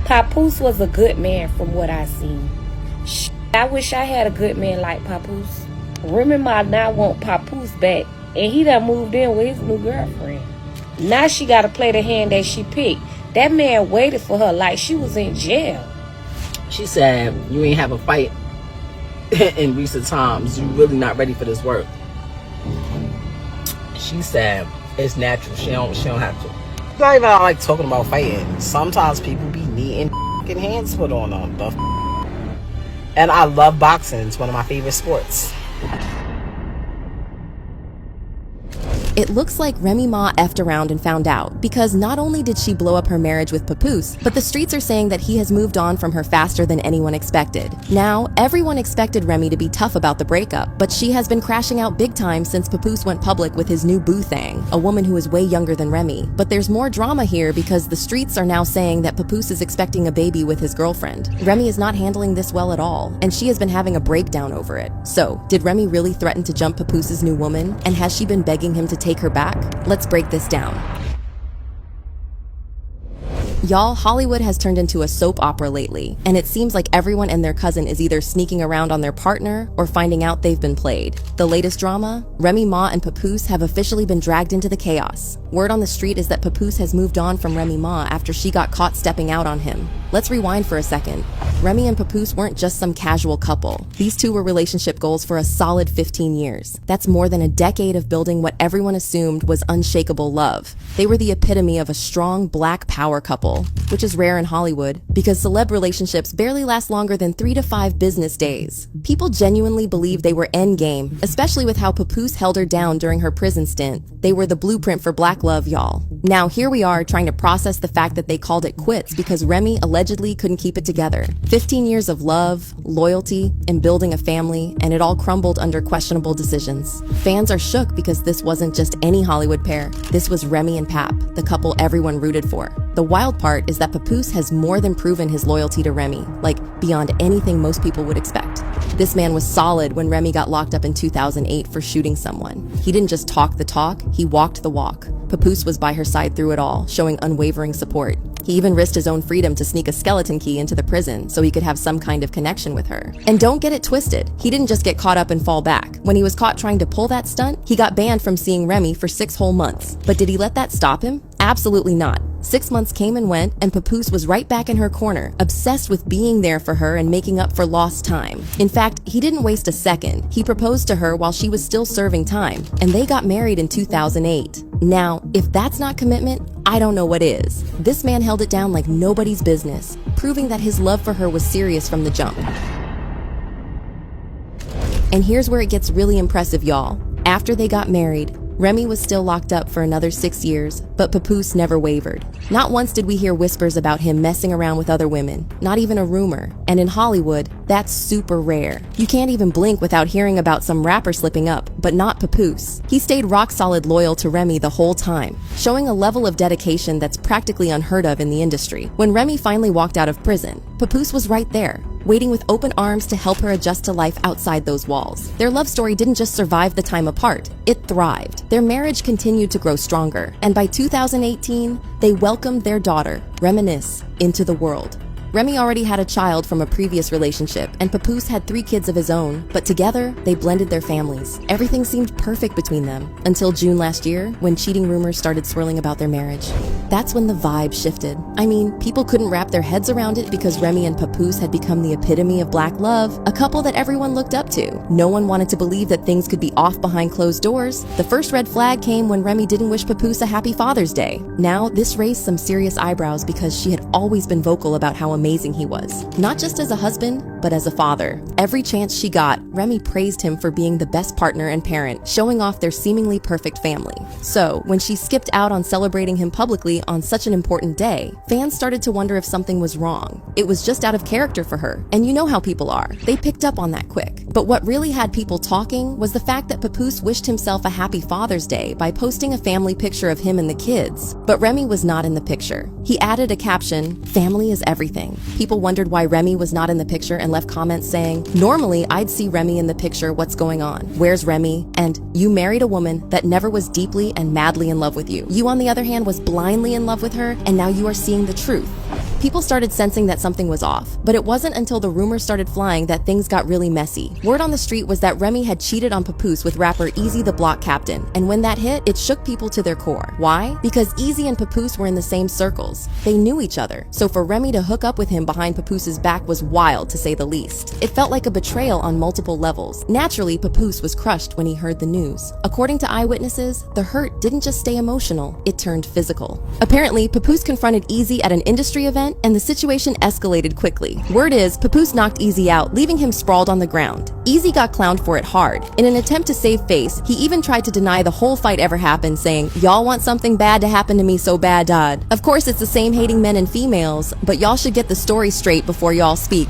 Papoose was a good man from what I seen. I wish I had a good man like Papoose. Remy Ma now want Papoose back, and he done moved in with his new girlfriend. Now she gotta play the hand that she picked. That man waited for her like she was in jail. She said, you ain't have a fight in recent times. You really not ready for this work. She said, it's natural. She don't have to. It's not even like talking about fighting. Sometimes people be needing hands put on them. And I love boxing. It's one of my favorite sports. It looks like Remy Ma effed around and found out, because not only did she blow up her marriage with Papoose, but the streets are saying that he has moved on from her faster than anyone expected. Now, everyone expected Remy to be tough about the breakup, but she has been crashing out big time since Papoose went public with his new boo thang, a woman who is way younger than Remy. But there's more drama here because the streets are now saying that Papoose is expecting a baby with his girlfriend. Remy is not handling this well at all, and she has been having a breakdown over it. So, did Remy really threaten to jump Papoose's new woman, and has she been begging him to take her back? Let's break this down. Y'all, Hollywood has turned into a soap opera lately, and it seems like everyone and their cousin is either sneaking around on their partner or finding out they've been played. The latest drama? Remy Ma and Papoose have officially been dragged into the chaos. Word on the street is that Papoose has moved on from Remy Ma after she got caught stepping out on him. Let's rewind for a second. Remy and Papoose weren't just some casual couple. These two were relationship goals for a solid 15 years. That's more than a decade of building what everyone assumed was unshakable love. They were the epitome of a strong black power couple, which is rare in Hollywood because celeb relationships barely last longer than 3 to 5 business days. People genuinely believed they were endgame, especially with how Papoose held her down during her prison stint. They were the blueprint for black love, y'all. Now here we are trying to process the fact that they called it quits because Remy allegedly couldn't keep it together. 15 years of love, loyalty, and building a family, and it all crumbled under questionable decisions. Fans are shook because this wasn't just any Hollywood pair. This was Remy and Pap, the couple everyone rooted for. The wild part is that Papoose has more than proven his loyalty to Remy, like beyond anything most people would expect. This man was solid when Remy got locked up in 2008 for shooting someone. He didn't just talk the talk, he walked the walk. Papoose was by her side through it all, showing unwavering support. He even risked his own freedom to sneak a skeleton key into the prison so he could have some kind of connection with her. And don't get it twisted, he didn't just get caught up and fall back. When he was caught trying to pull that stunt, he got banned from seeing Remy for 6 whole months. But did he let that stop him? Absolutely not. 6 months came and went, and Papoose was right back in her corner, obsessed with being there for her and making up for lost time. In fact, he didn't waste a second. He proposed to her while she was still serving time, and they got married in 2008. Now, if that's not commitment, I don't know what is. This man held it down like nobody's business, proving that his love for her was serious from the jump. And here's where it gets really impressive, y'all. After they got married, Remy was still locked up for another 6 years, but Papoose never wavered. Not once did we hear whispers about him messing around with other women, not even a rumor. And in Hollywood, that's super rare. You can't even blink without hearing about some rapper slipping up, but not Papoose. He stayed rock solid loyal to Remy the whole time, showing a level of dedication that's practically unheard of in the industry. When Remy finally walked out of prison, Papoose was right there, waiting with open arms to help her adjust to life outside those walls. Their love story didn't just survive the time apart, it thrived. Their marriage continued to grow stronger, and by 2018, they welcomed their daughter, Reminisce, into the world. Remy already had a child from a previous relationship, and Papoose had 3 kids of his own, but together, they blended their families. Everything seemed perfect between them, until June last year, when cheating rumors started swirling about their marriage. That's when the vibe shifted. I mean, people couldn't wrap their heads around it because Remy and Papoose had become the epitome of black love, a couple that everyone looked up to. No one wanted to believe that things could be off behind closed doors. The first red flag came when Remy didn't wish Papoose a happy Father's Day. Now, this raised some serious eyebrows because she had always been vocal about how amazing he was. Not just as a husband, but as a father. Every chance she got, Remy praised him for being the best partner and parent, showing off their seemingly perfect family. So, when she skipped out on celebrating him publicly on such an important day, fans started to wonder if something was wrong. It was just out of character for her, and you know how people are. They picked up on that quick. But what really had people talking was the fact that Papoose wished himself a happy Father's Day by posting a family picture of him and the kids. But Remy was not in the picture. He added a caption, "Family is everything." People wondered why Remy was not in the picture and left comments saying, "Normally I'd see Remy in the picture, what's going on? Where's Remy?" And, "You married a woman that never was deeply and madly in love with you. You, on the other hand, was blindly in love with her, and now you are seeing the truth." People started sensing that something was off, but it wasn't until the rumors started flying that things got really messy. Word on the street was that Remy had cheated on Papoose with rapper Easy the Block Captain, and when that hit, it shook people to their core. Why? Because Easy and Papoose were in the same circles. They knew each other, so for Remy to hook up with him behind Papoose's back was wild, to say the least. It felt like a betrayal on multiple levels. Naturally, Papoose was crushed when he heard the news. According to eyewitnesses, the hurt didn't just stay emotional, it turned physical. Apparently, Papoose confronted Easy at an industry event, and the situation escalated quickly. Word is, Papoose knocked Easy out, leaving him sprawled on the ground. Easy got clowned for it hard. In an attempt to save face, he even tried to deny the whole fight ever happened, saying, "Y'all want something bad to happen to me so bad, Dad." Of course, it's the same hating men and females, but y'all should get the story straight before y'all speak.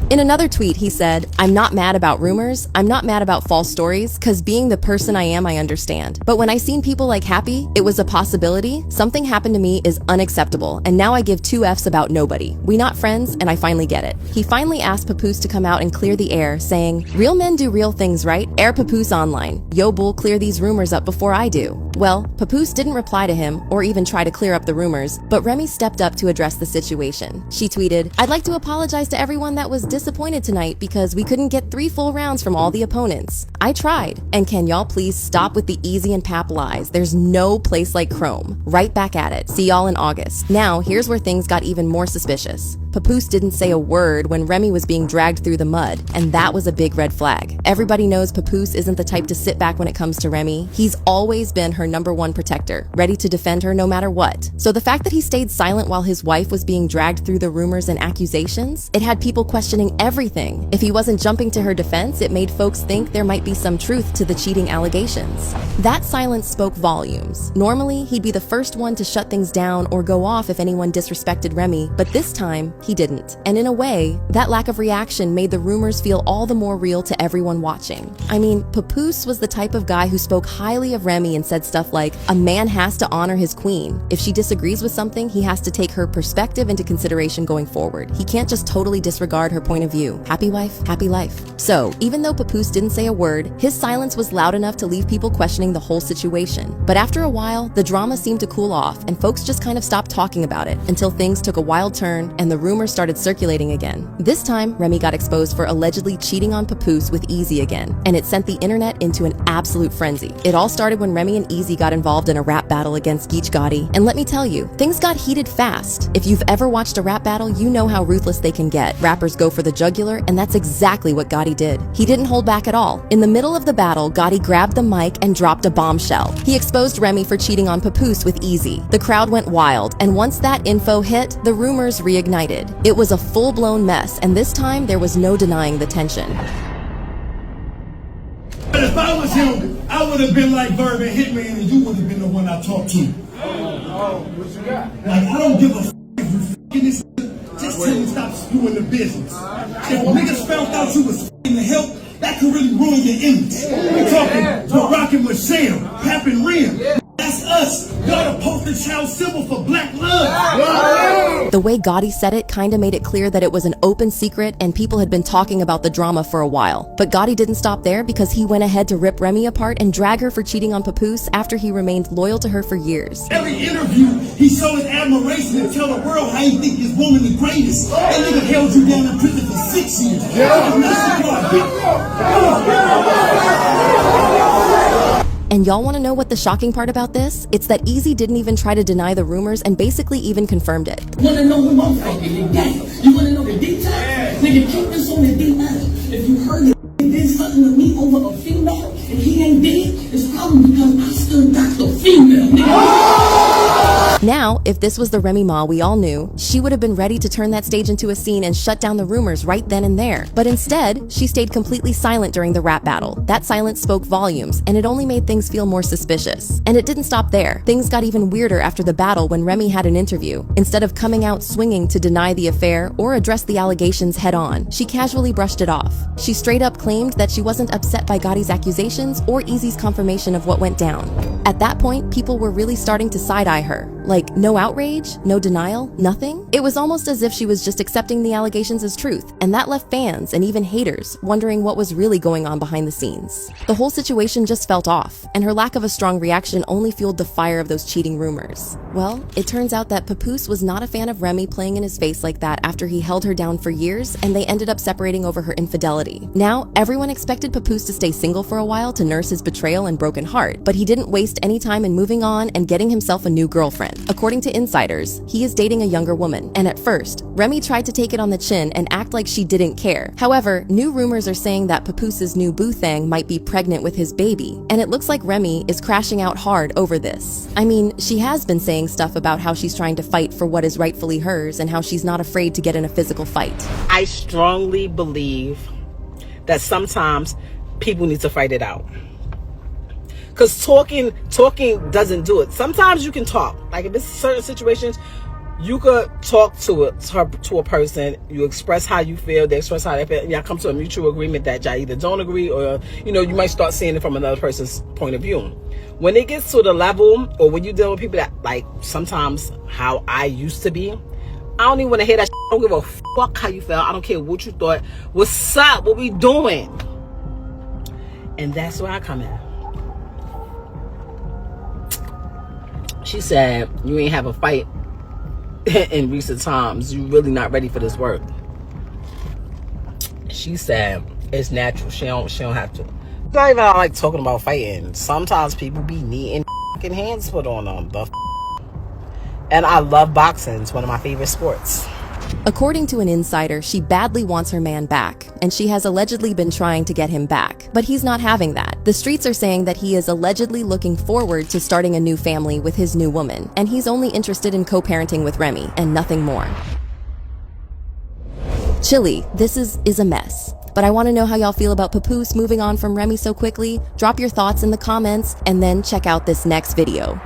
In another tweet, he said, "I'm not mad about rumors, I'm not mad about false stories, cause being the person I am, I understand. But when I seen people like Happy, it was a possibility. Something happened to me is unacceptable, and now I give 2 Fs about nobody. We not friends, and I finally get it." He finally asked Papoose to come out and clear the air, saying, "Real men do real things, right? Air Papoose online. Yo bull, clear these rumors up before I do." Well, Papoose didn't reply to him, or even try to clear up the rumors, but Remy stepped up to address the situation. She tweeted, "I'd like to apologize to everyone that was disappointed tonight because we couldn't get 3 full rounds from all the opponents. I tried. And can y'all please stop with the Easy and Pap lies? There's no place like Chrome. Right back at it. See y'all in August." Now, here's where things got even more suspicious. Papoose didn't say a word when Remy was being dragged through the mud, and that was a big red flag. Everybody knows Papoose isn't the type to sit back when it comes to Remy. He's always been her #1 protector, ready to defend her no matter what. So the fact that he stayed silent while his wife was being dragged through the rumors and accusations, it had people questioning everything. If he wasn't jumping to her defense, it made folks think there might be some truth to the cheating allegations. That silence spoke volumes. Normally, he'd be the first one to shut things down or go off if anyone disrespected Remy, but this time, he didn't. And in a way, that lack of reaction made the rumors feel all the more real to everyone watching. I mean, Papoose was the type of guy who spoke highly of Remy and said stuff like, "A man has to honor his queen. If she disagrees with something, he has to take her perspective into consideration going forward. He can't just totally disregard her point of view. Happy wife, happy life." So, even though Papoose didn't say a word, his silence was loud enough to leave people questioning the whole situation. But after a while, the drama seemed to cool off, and folks just kind of stopped talking about it, until things took a wild turn, and the rumors started circulating again. This time, Remy got exposed for allegedly cheating on Papoose with Easy again, and it sent the internet into an absolute frenzy. It all started when Remy and Easy got involved in a rap battle against Geech Gotti, and let me tell you, things got heated fast. If you've ever watched a rap battle, you know how ruthless they can get. Rappers go for the jugular, and that's exactly what Gotti did. He didn't hold back at all. In the middle of the battle, Gotti grabbed the mic and dropped a bombshell. He exposed Remy for cheating on Papoose with Easy. The crowd went wild, and once that info hit, the rumors reignited. It was a full-blown mess, and this time there was no denying the tension. But if I was him, I would have been like Verb and Hitman, and you would have been the one I talked to. Like, I don't give a f if you f***ing this. Just tell me stop spewing the business. If niggas found out you was f***ing the help, that could really ruin your image. We talking Barack and Michelle, Pap and Rim. That's us. Y'all the poster child symbol for black love. The way Gotti said it kinda made it clear that it was an open secret and people had been talking about the drama for a while. But Gotti didn't stop there because he went ahead to rip Remy apart and drag her for cheating on Papoose after he remained loyal to her for years. Every interview, he showed his admiration and tell the world how he think his woman the greatest. That nigga held you down in prison for 6 years. And y'all want to know what the shocking part about this? It's that Easy didn't even try to deny the rumors and basically even confirmed it. Wanna know who I'm fucking? Damn. You wanna know the details? Nigga, keep this on the D9. If you heard it did something to me over a female and he ain't dead, it's probably because I still got the female, nigga. Now, if this was the Remy Ma we all knew, she would have been ready to turn that stage into a scene and shut down the rumors right then and there. But instead, she stayed completely silent during the rap battle. That silence spoke volumes, and it only made things feel more suspicious. And it didn't stop there. Things got even weirder after the battle when Remy had an interview. Instead of coming out swinging to deny the affair or address the allegations head on, she casually brushed it off. She straight up claimed that she wasn't upset by Gotti's accusations or Easy's confirmation of what went down. At that point, people were really starting to side-eye her. Like, no outrage? No denial? Nothing? It was almost as if she was just accepting the allegations as truth, and that left fans and even haters wondering what was really going on behind the scenes. The whole situation just felt off, and her lack of a strong reaction only fueled the fire of those cheating rumors. Well, it turns out that Papoose was not a fan of Remy playing in his face like that after he held her down for years, and they ended up separating over her infidelity. Now, everyone expected Papoose to stay single for a while to nurse his betrayal and broken heart, but he didn't waste any time in moving on and getting himself a new girlfriend. According to insiders, he is dating a younger woman, and at first, Remy tried to take it on the chin and act like she didn't care. However, new rumors are saying that Papoose's new boo thang might be pregnant with his baby, and it looks like Remy is crashing out hard over this. I mean, she has been saying stuff about how she's trying to fight for what is rightfully hers and how she's not afraid to get in a physical fight. I strongly believe that sometimes people need to fight it out. Because talking doesn't do it. Sometimes you can talk. Like if it's certain situations, you could talk to a person. You express how you feel. They express how they feel. And y'all come to a mutual agreement that y'all either don't agree or, you might start seeing it from another person's point of view. When it gets to the level, or when you deal with people that, like, sometimes how I used to be, I don't even want to hear that shit. I don't give a fuck how you felt. I don't care what you thought. What's up? What we doing? And that's where I come in. She said, you ain't have a fight in recent times. You really not ready for this work. She said, it's natural. She don't have to. It's not even like talking about fighting. Sometimes people be needing hands put on them. And I love boxing. It's one of my favorite sports. According to an insider, she badly wants her man back, and she has allegedly been trying to get him back. But he's not having that. The streets are saying that he is allegedly looking forward to starting a new family with his new woman, and he's only interested in co-parenting with Remy, and nothing more. Chilly, this is a mess. But I want to know how y'all feel about Papoose moving on from Remy so quickly. Drop your thoughts in the comments, and then check out this next video.